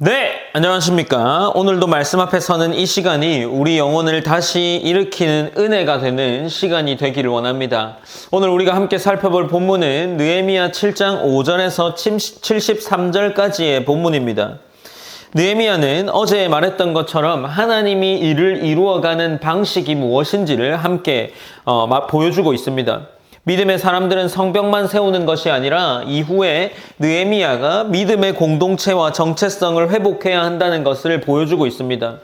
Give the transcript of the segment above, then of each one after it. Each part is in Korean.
네, 안녕하십니까. 오늘도 말씀 앞에 서는 이 시간이 우리 영혼을 다시 일으키는 은혜가 되는 시간이 되기를 원합니다. 오늘 우리가 함께 살펴볼 본문은 느헤미야 7장 5절에서 73절까지의 본문입니다. 느헤미야는 어제 말했던 것처럼 하나님이 일을 이루어가는 방식이 무엇인지를 함께 보여주고 있습니다. 믿음의 사람들은 성벽만 세우는 것이 아니라 이후에 느헤미야가 믿음의 공동체와 정체성을 회복해야 한다는 것을 보여주고 있습니다.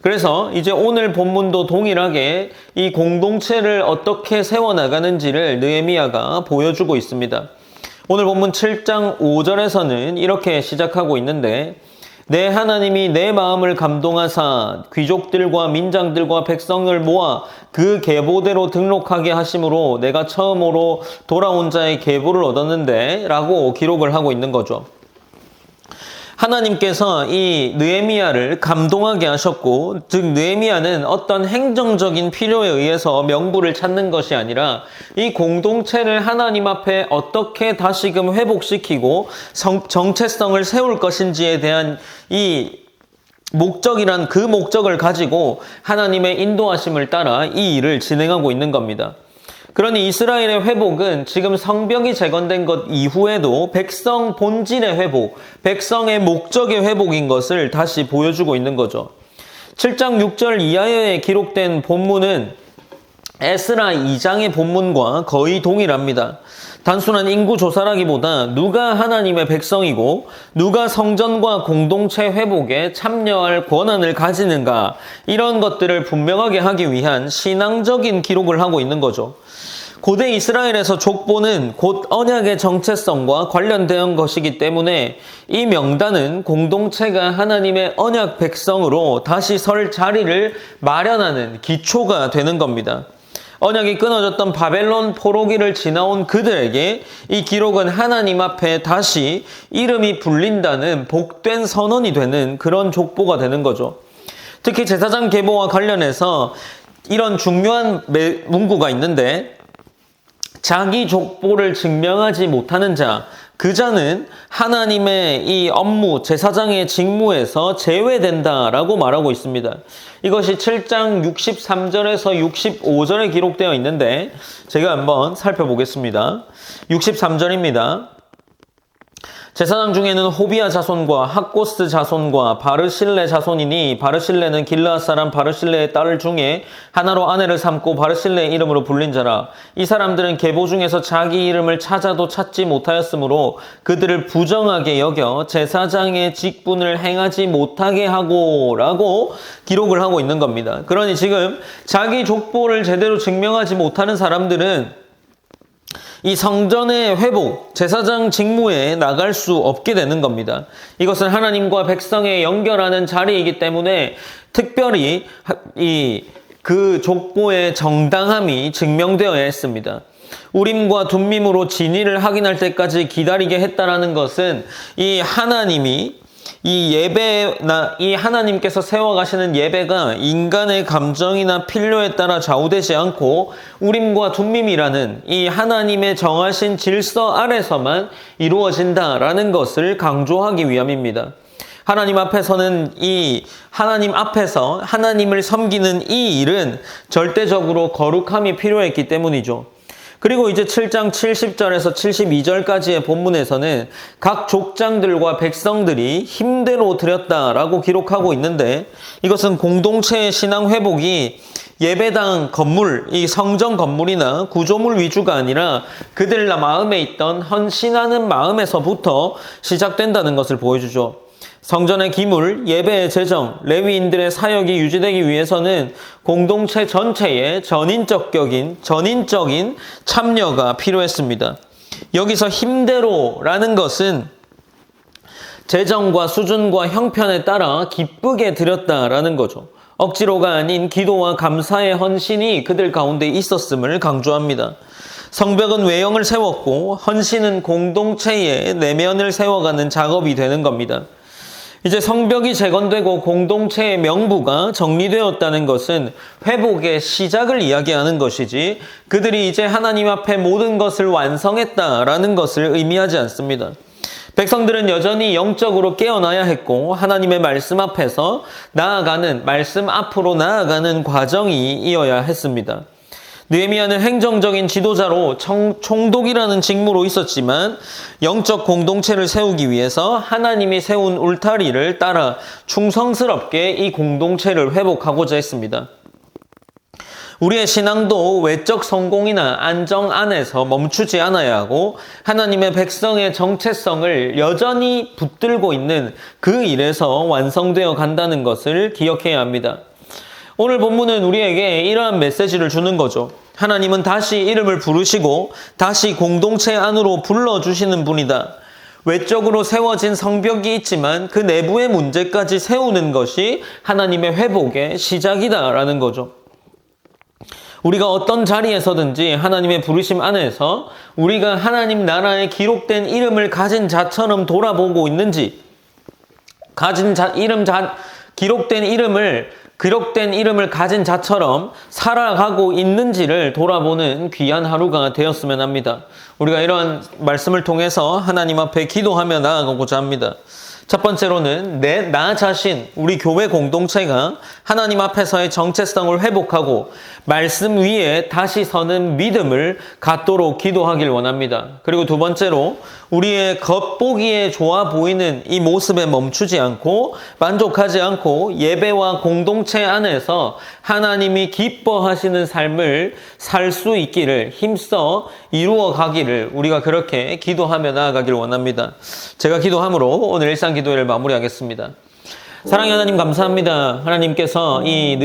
그래서 이제 오늘 본문도 동일하게 이 공동체를 어떻게 세워나가는지를 느헤미야가 보여주고 있습니다. 오늘 본문 7장 5절에서는 이렇게 시작하고 있는데, 내 하나님이 내 마음을 감동하사 귀족들과 민장들과 백성을 모아 그 계보대로 등록하게 하심으로 내가 처음으로 돌아온 자의 계보를 얻었는데 라고 기록을 하고 있는 거죠. 하나님께서 이 느헤미야를 감동하게 하셨고, 즉 느헤미야는 어떤 행정적인 필요에 의해서 명부를 찾는 것이 아니라 이 공동체를 하나님 앞에 어떻게 다시금 회복시키고 정체성을 세울 것인지에 대한 이 목적이란 그 목적을 가지고 하나님의 인도하심을 따라 이 일을 진행하고 있는 겁니다. 그러니 이스라엘의 회복은 지금 성벽이 재건된 것 이후에도 백성 본질의 회복, 백성의 목적의 회복인 것을 다시 보여주고 있는 거죠. 7장 6절 이하에 기록된 본문은 에스라 2장의 본문과 거의 동일합니다. 단순한 인구 조사라기보다 누가 하나님의 백성이고 누가 성전과 공동체 회복에 참여할 권한을 가지는가, 이런 것들을 분명하게 하기 위한 신앙적인 기록을 하고 있는 거죠. 고대 이스라엘에서 족보는 곧 언약의 정체성과 관련된 것이기 때문에 이 명단은 공동체가 하나님의 언약 백성으로 다시 설 자리를 마련하는 기초가 되는 겁니다. 언약이 끊어졌던 바벨론 포로기를 지나온 그들에게 이 기록은 하나님 앞에 다시 이름이 불린다는 복된 선언이 되는 그런 족보가 되는 거죠. 특히 제사장 계보와 관련해서 이런 중요한 문구가 있는데, 자기 족보를 증명하지 못하는 자, 그 자는 하나님의 이 업무, 제사장의 직무에서 제외된다라고 말하고 있습니다. 이것이 7장 63절에서 65절에 기록되어 있는데 제가 한번 살펴보겠습니다. 63절입니다. 제사장 중에는 호비야 자손과 학고스 자손과 바르실레 자손이니, 바르실레는 길르앗 사람 바르실레의 딸 중에 하나로 아내를 삼고 바르실레의 이름으로 불린 자라. 이 사람들은 계보 중에서 자기 이름을 찾아도 찾지 못하였으므로 그들을 부정하게 여겨 제사장의 직분을 행하지 못하게 하고 라고 기록을 하고 있는 겁니다. 그러니 지금 자기 족보를 제대로 증명하지 못하는 사람들은 이 성전의 회복, 제사장 직무에 나갈 수 없게 되는 겁니다. 이것은 하나님과 백성의 연결하는 자리이기 때문에 특별히 그 족보의 정당함이 증명되어야 했습니다. 우림과 둠밈으로 진위를 확인할 때까지 기다리게 했다라는 것은 이 하나님이 이 하나님께서 세워가시는 예배가 인간의 감정이나 필요에 따라 좌우되지 않고 우림과 둠밈이라는 이 하나님의 정하신 질서 아래서만 이루어진다라는 것을 강조하기 위함입니다. 하나님 앞에서는 하나님 앞에서 하나님을 섬기는 이 일은 절대적으로 거룩함이 필요했기 때문이죠. 그리고 이제 7장 70절에서 72절까지의 본문에서는 각 족장들과 백성들이 힘대로 드렸다라고 기록하고 있는데, 이것은 공동체의 신앙 회복이 예배당 건물, 이 성전 건물이나 구조물 위주가 아니라 그들 마음에 있던 헌신하는 마음에서부터 시작된다는 것을 보여주죠. 성전의 기물, 예배의 재정, 레위인들의 사역이 유지되기 위해서는 공동체 전체의 전인적인 참여가 필요했습니다. 여기서 힘대로라는 것은 재정과 수준과 형편에 따라 기쁘게 드렸다라는 거죠. 억지로가 아닌 기도와 감사의 헌신이 그들 가운데 있었음을 강조합니다. 성벽은 외형을 세웠고 헌신은 공동체의 내면을 세워가는 작업이 되는 겁니다. 이제 성벽이 재건되고 공동체의 명부가 정리되었다는 것은 회복의 시작을 이야기하는 것이지, 그들이 이제 하나님 앞에 모든 것을 완성했다라는 것을 의미하지 않습니다. 백성들은 여전히 영적으로 깨어나야 했고 하나님의 말씀 앞에서 나아가는, 말씀 앞으로 나아가는 과정이 이어야 했습니다. 느헤미야는 행정적인 지도자로 총독이라는 직무로 있었지만 영적 공동체를 세우기 위해서 하나님이 세운 울타리를 따라 충성스럽게 이 공동체를 회복하고자 했습니다. 우리의 신앙도 외적 성공이나 안정 안에서 멈추지 않아야 하고 하나님의 백성의 정체성을 여전히 붙들고 있는 그 일에서 완성되어 간다는 것을 기억해야 합니다. 오늘 본문은 우리에게 이러한 메시지를 주는 거죠. 하나님은 다시 이름을 부르시고 다시 공동체 안으로 불러주시는 분이다. 외적으로 세워진 성벽이 있지만 그 내부의 문제까지 세우는 것이 하나님의 회복의 시작이다라는 거죠. 우리가 어떤 자리에서든지 하나님의 부르심 안에서 우리가 하나님 나라에 기록된 이름을 가진 자처럼 돌아보고 있는지, 기록된 이름을 가진 자처럼 살아가고 있는지를 돌아보는 귀한 하루가 되었으면 합니다. 우리가 이러한 말씀을 통해서 하나님 앞에 기도하며 나아가고자 합니다. 첫 번째로는 나 자신, 우리 교회 공동체가 하나님 앞에서의 정체성을 회복하고 말씀 위에 다시 서는 믿음을 갖도록 기도하길 원합니다. 그리고 두 번째로 우리의 겉보기에 좋아 보이는 이 모습에 멈추지 않고 만족하지 않고 예배와 공동체 안에서 하나님이 기뻐하시는 삶을 살 수 있기를 힘써 이루어 가기를 우리가 그렇게 기도하며 나아가길 원합니다. 제가 기도함으로 오늘 일상 기도회를 마무리하겠습니다. 사랑의 하나님 감사합니다. 하나님께서 이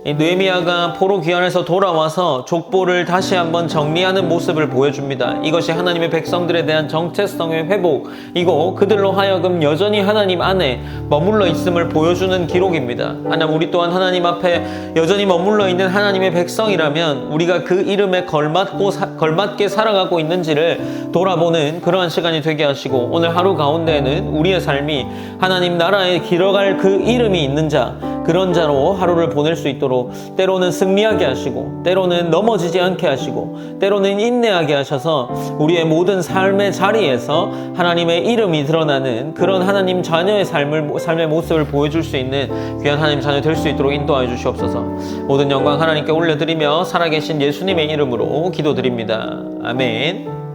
느헤미야가 포로 귀환에서 돌아와서 족보를 다시 한번 정리하는 모습을 보여줍니다. 이것이 하나님의 백성들에 대한 정체성의 회복이고 그들로 하여금 여전히 하나님 안에 머물러 있음을 보여주는 기록입니다. 하나님, 우리 또한 하나님 앞에 여전히 머물러 있는 하나님의 백성이라면 우리가 그 이름에 걸맞게 살아가고 있는지를 돌아보는 그러한 시간이 되게 하시고 오늘 하루 가운데에는 우리의 삶이 하나님 나라에 길어갈 그 이름이 있는 자, 그런 자로 하루를 보낼 수 있도록 때로는 승리하게 하시고 때로는 넘어지지 않게 하시고 때로는 인내하게 하셔서 우리의 모든 삶의 자리에서 하나님의 이름이 드러나는 그런 하나님 자녀의 삶의 모습을 보여줄 수 있는 귀한 하나님 자녀 될 수 있도록 인도하여 주시옵소서. 모든 영광 하나님께 올려드리며 살아계신 예수님의 이름으로 기도드립니다. 아멘.